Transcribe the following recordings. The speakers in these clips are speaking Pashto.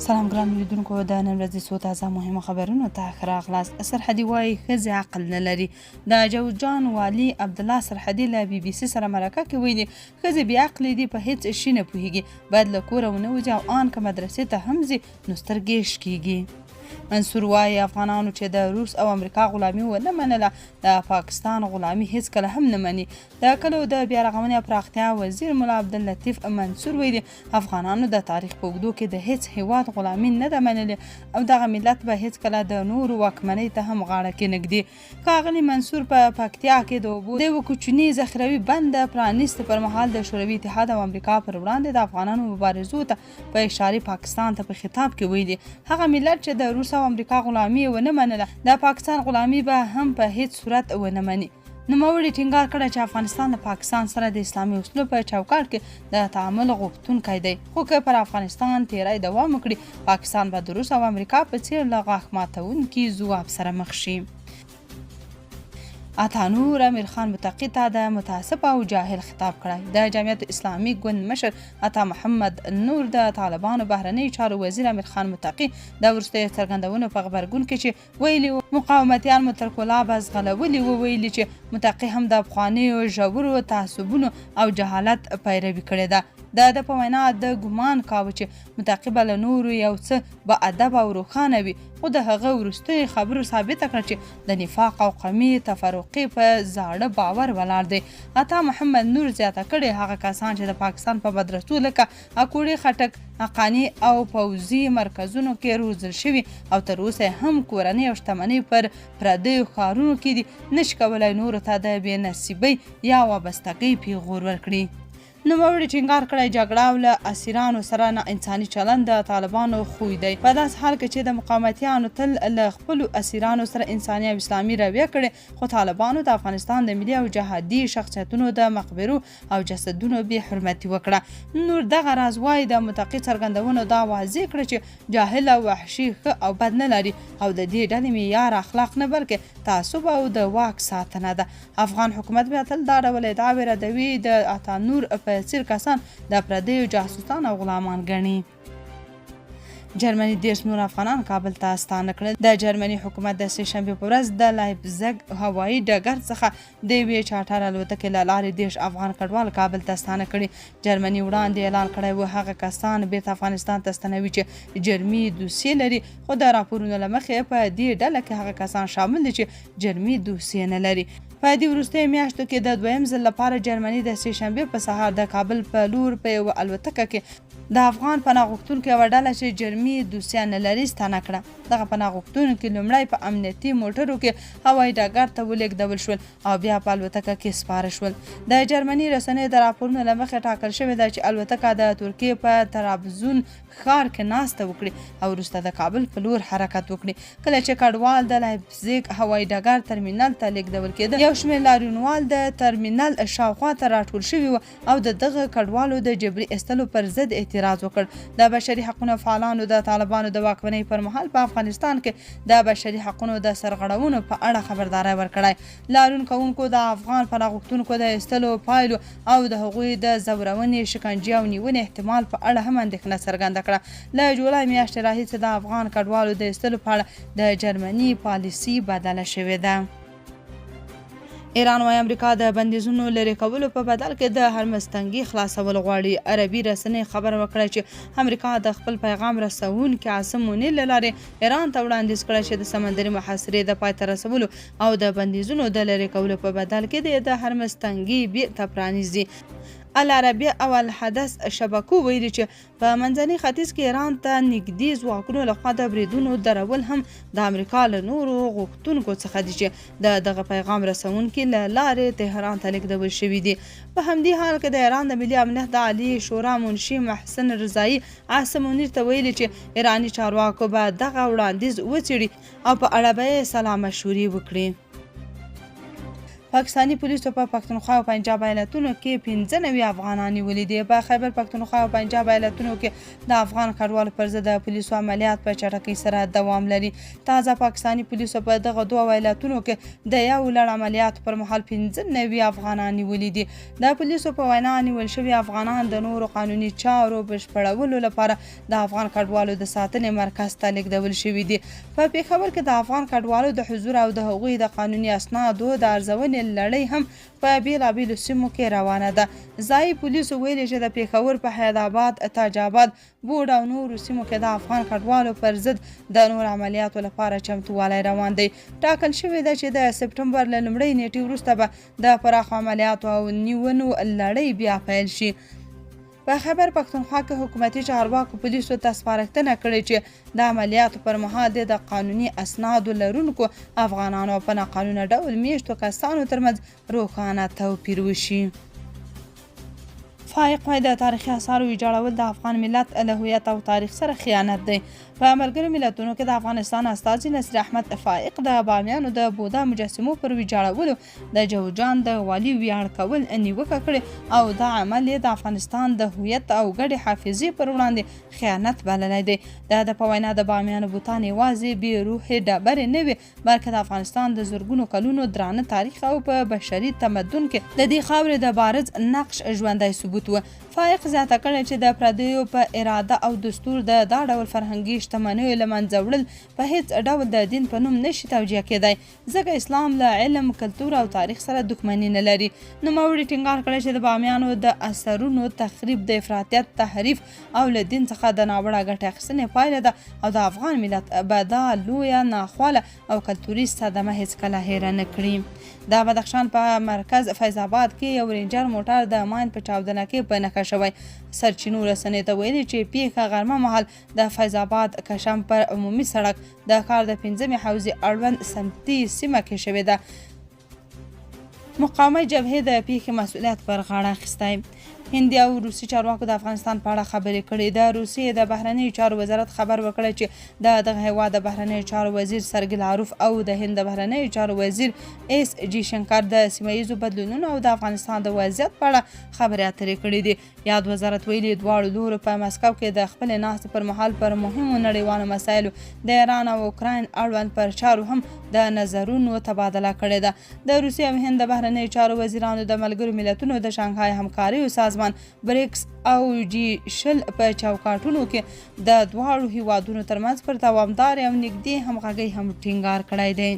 سلام ګران لیدونکو، د نن ورځې څو تازه مهمه خبرونو ته ښه راغلاست. سرحدي وایي ښځې عقل نه لري. د جوزجان والي عبدالله سرحدي له بي بي سي سره مرکه کې ویلي ښځې بې عقلې دي، په هیڅ شي نه پوهېږي، باید له کوره ونه وځي او آن که مدرسې ته هم ځي نو سترګې شکېږي. منصور وایي افغانانو چې د روس او امریکا غلامي ونه منله، د پاکستان غلامي هیڅکله هم نه مني. د کلو د بیارغونې او پراختیا وزیر ملا عبداللطیف منصور ویلي افغانانو د تاریخ په اوږدو کې د هیڅ هیواد غلامي نه ده منلې او دغه ملت به هیڅکله د نورو واکمنۍ ته هم غاړه کېنږدي. ښاغلي منصور په پکتیا کې د اوبو د یوه کوچني ذخیروي بند د پرانیستو پر مهال د شوروي اتحاد او امریکا پر وړاندې د افغانانو مبارزو ته په اشارې پاکستان ته په خطاب کې ویلي هغه ملت چې د روس او امریکا غلامي ونه منله، د پاکستان غلامي به هم په هیڅ صورت ونه مني. نوموړي ټینګار کړی چې افغانستان د پاکستان سره د اسلامي اصولو په چوکاټ کې د تعامل غوښتونکی دی، خو که پر افغانستان تیری دوام وکړي پاکستان به د روس او امریکا په څیر له غاښ ماتونکي ځواب سره مخ شي. عطانور امیر خان متقي ته د متعصب او جاهل خطاب کړی. د جمعیت اسلامي ګوند مشر عطا محمد نور د طالبانو بهرنیو چارو وزیر امیر خان متقي د وروستیو څرګندونو په غبرګون کې چې ویلي مقاومتیان مو تر کلابه ځغلولي و، ویلي چې متقي هم د افغانیو ژورو تعصبونو او جهالت پیروي کړې ده. د په وینا د ګمان کاوه چې متقي به له نورو یو څه با ادب او روښانه وي، خو د هغه وروستیو خبرو ثابته کړه چې د نفاق او قومي تفرقې په زاړه باور ولاړ دی. عطا محمد نور زیاته کړې هغه کسان چې د پاکستان په مدرسو لکه اکوړې خټک، حقاني او پوځي مرکزونو کې روزل شوي او تر اوسه هم کورنۍ او شتمنۍ پر پردیو ښارونو کې دي، نشي کولی نورو ته د بې نصیبۍ یا وابستګۍ پیغور ورکړي. نوموړي ټینګار کړی جګړه او له اسیرانو سره نا انساني چلند د طالبانو خوی دی، په داسې حال کې چې د مقاومتیانو تل له خپلو اسیرانو سره انساني او اسلامي رویه کړې، خو طالبانو د افغانستان د ملي او جهادي شخصیتونو د مقبرو او جسدونو بې حرمتي وکړه. نور دغه راز وایي د متقي څرګندونو دا واضح کړه چې جاهل او وحشي ښه او بد نه لري او د دې ډلې معیار اخلاق نه بلکې تعصب او د واک ساتنه ده. افغان حکومت بیا تل دا ډول ادعاوې ردوي د عطانور په څیر کسان د پردیو جاسوسان او غلامان ګڼي. جرمني 10 نور افغانان کابل ته ستانه کړل. د جرمني حکومت د سه شنبې په ورځ د لایپزیګ هوایي ډګر څخه د یوې چارټر الوتکې له لارې 10 افغان کډوال کابل ته ستانه کړي. جرمني وړاندې اعلان کړی و هغه کسان بیرته افغانستان ته ستنوي چې جرمي دوسیې لري، خو د راپورونو له مخې په دې ډله کې هغه کسان شامل دي چې جرمي دوسیې نه لري. په دې وروستیو میاشتو کې د دویم ځل لپاره جرمني د سه شنبې په سهار د کابل په لور په یوه الوتکه کې د افغان پناه غوښتونکو یوه ډله چې جرمي دوسیه نه لري ستانه کړه. دغه پناه غوښتونکي لومړی په امنیتي موټرو کې هوایي ډګر ته ولېږدول شول او بیا په الوتکه کې سپاره شول. د جرمني رسنیو د راپورونو له مخې ټاکل شوې ده چې الوتکه د ترکیې په ترابزون ښار کې ناسته وکړي او وروسته د کابل په لور حرکت وکړي. کله چې کډوال د لایپزیګ هوایي ډګر ترمینل ته لیږدول کېده، یو شمېر لاریونوال د ترمینل شاوخوا ته راټول شوي وو او د دغه کډوالو د جبري ایستلو پر ضد اعتراض وکړ. د بشري حقونو فعالانو د طالبانو د واکمنۍ پر مهال په افغانستان کې د بشري حقونو د سرغړونو په اړه خبرداری ورکړی. لاریون کوونکو د افغان پناه غوښتونکو د ایستلو پایلو او د هغوی د ځورونې، شکنجې او نیونې احتمال په اړه هم اندېښنه څرګنده کړه. له جولای میاشتې راهیسې د افغان کډوالو د ایستلو په اړه د جرمني پالیسي بدله شوې ده. ایران وايي امریکا د بندیزونو لرې کولو په بدل کې د هرمز تنګي خلاصول غواړي. عربي رسنۍ خبر ورکړی چې امریکا د خپل پیغام رسونکي عاصم منیر له لارې ایران ته وړاندیز کړی چې د سمندري محاصرې د پای ته رسولو او د بندیزونو د لرې کولو په بدل کې د هرمز تنګي بیرته پرانیزي. العربیه او الحدث شبکو ویلي چې په منځني ختیځ کې ایران ته نږدې ځواکونو لخوا د بریدونو درول هم د امریکا له نورو غوښتونکو څخه دي چې دغه پیغام رسونکي له لارې تهران ته لیږدول شوي دي. په همدې حال کې د ایران د ملي امنیت د عالی شورا منشي محسن رضایي عاصم منیر ته ویلي چې ایراني چارواکو به دغه وړاندیز وڅېړي او په اړه به یې سلا مشورې وکړي. پاکستاني پولیسو په پښتونخوا او پنجاب ایالتونو کې 95 افغانان نیولي دي. په خیبر پښتونخوا او پنجاب ایالتونو کې د افغان کډوالو پر ضد د پولیسو عملیات په چټکۍ سره دوام لري. تازه پاکستاني پولیسو په دغه دوه ایالتونو کې د یو لړ عملیاتو پر مهال 95 افغانان نیولي دي. د پولیسو په وینا نیول شوي افغانان د نورو قانوني چارو بشپړولو لپاره د افغان کډوالو د ساتنې مرکز ته لیږدول شوي دي. په پېښور کې د افغان کډوالو د حضور او د هغوی د قانوني اسنادو د ارزونې لړۍ هم په بیلابیلو سیمو کې روانه ده. ځایي پولیسو ویلي چې د پېښور په حیات آباد، تاج آباد، بوډ او نورو سیمو کې د افغان کډوالو پر ضد د نور عملیاتو لپاره چمتووالی روان دی. ټاکل شوې ده چې د سپټمبر له لومړۍ نیټې وروسته به د پراخو عملیاتو او نیونو لړۍ بیا پیل شي. په خیبر پښتونخوا کې حکومتي چارواکو پولیسو ته سپارښتنه کړې چې د عملیاتو پر مهال د قانوني اسنادو لرونکو افغانانو او په ناقانونه ډول میشتو کسانو ترمنځ روښانه توپیر وشي. فائق وايي د تاریخي اثارو ویجاړول د افغان ملت له هویت او تاریخ سره خیانت دی. په ملګرو ملتونو کې د افغانستان استازي نصیر احمد فائق د بامیانو د بودا مجسمو پر ویجاړولو د جوزجان د والي ویاړ کول نیوکه کړې او دا عمل د افغانستان د هویت او ګډې حافظې پر وړاندې خیانت بللی دی. د په وینا د بامیانو بوتان یوازې بې روحې ډبرې نه وي بلکې د افغانستان د زرګونو کلونو درانه تاریخ او په بشري تمدن کې د دې خاورې د بارز نقش ژوندی ثبوت و. فائق زیاته کړې چې د پردیو په اراده او دستور د دا ډول فرهنګي شتمنیو له منځه وړل په هیڅ ډول د دین په نوم نشي توجیه کېدی ځکه اسلام له علم، کلتور او تاریخ سره دښمني نه لري. نوموړي ټینګار کړی چې د بامیانو د اثرونو تخریب د افراطیت، تحریف او له دین څخه د ناوړه ګټې اخیستنې پایله ده او د افغان ملت به دا لویه ناخواله او کلتوري صدمه هیڅکله هیره نه کړي. د بدخشان په مرکز فیض آباد کې یو رینجر موټر د ماین په چاودنه کې په نښه شوی. سرچینو رسنۍ ته ویلي چې پیښه غرمه مهال د فیض آباد کشم پر عمومي سړک د ښار د 5مې حوزې اړوند سمتي سیمه کې شوې ده. مقاومه جبهې د پیښې مسؤلیت پر غاړه اخیستی. هندي او روسي چارواکو د افغانستان په اړه خبرې کړې. د روسیې د بهرنیو چارو وزارت خبر ورکړی چې دغه هیواد د بهرنیو چارو وزیر سرګي لاروف او د هند د بهرنیو چارو وزیر ایس جی شنکر د سیمهییزو بدلونونو او د افغانستان د وضعیت په اړه خبرې اترې کړې دي. یاد وزارت ویلي دواړو لورو په مسکو کې د خپلې ناستې پر مهال پر مهمو نړیوالو مسایلو د ایران او اوکراین اړوند پر چارو هم د نظرونو تبادله کړې ده. د روسیې او هند د بهرنیو چارو وزیرانو د ملګرو ملتونو د شانګهای همکاریو سازمان بریکس او G20 په چوکاټونو کې د دواړو هیوادونو ترمنځ پر دوامدار او نږدې همغږۍ هم ټینګار کړی دی.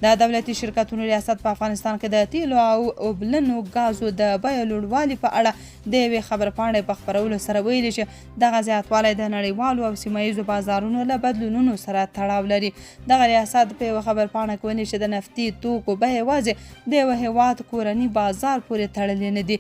د دولتي شرکتونو ریاست په افغانستان کې د تیلو او اوبلنو غازو د بیو لوړوالي په اړه د یوې خبرپاڼې په خپرولو سره ویلي چې دغه زیاتوالی د نړیوالو او سیمه ییزو بازارونو له بدلونونو سره تړاو لري. دغه ریاست په یوه خبرپاڼه کې ویلي چې د نفتي توکو بیې یوازې د یوه هیواد کورني بازار پورې تړلې نه دي